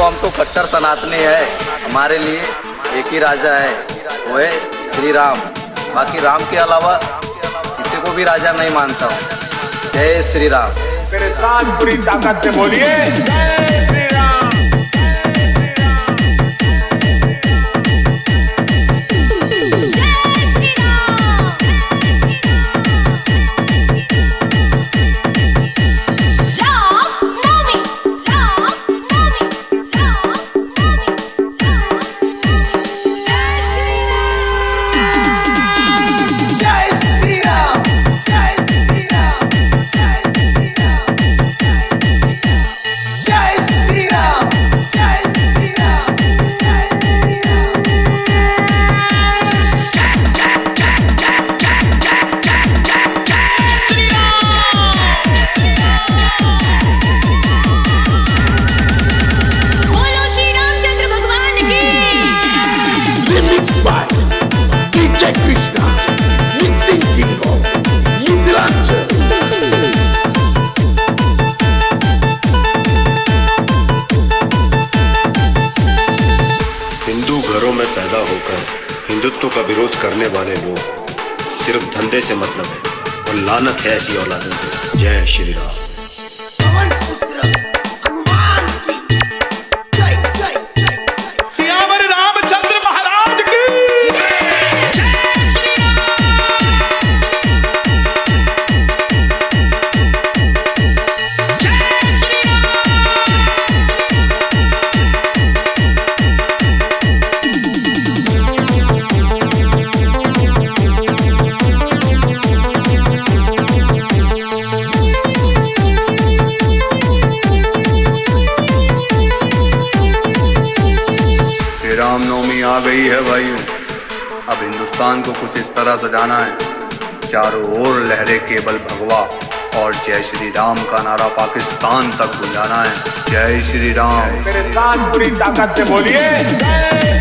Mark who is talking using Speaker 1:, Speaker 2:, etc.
Speaker 1: हम तो कट्टर सनातनी है। हमारे लिए एक ही राजा है, वो है श्री राम। बाकी राम के अलावा किसी को भी राजा नहीं मानता हूँ। जय श्री राम।
Speaker 2: मेरे साथ पूरी ताकत से बोलिए जय श्री राम।
Speaker 3: हिंदू घरों में पैदा होकर हिंदुत्व का विरोध करने वाले लोग सिर्फ धंधे से मतलब है और लानत है ऐसी औलादों को। जय श्री राम।
Speaker 4: रामनवमी आ गई है भाइयों। अब हिंदुस्तान को कुछ इस तरह सजाना है, चारों ओर लहरे केवल भगवा और जय श्री राम का नारा पाकिस्तान तक गुंजाना है। जय श्री राम।
Speaker 2: मेरे साथ पूरी ताकत से बोलिए जय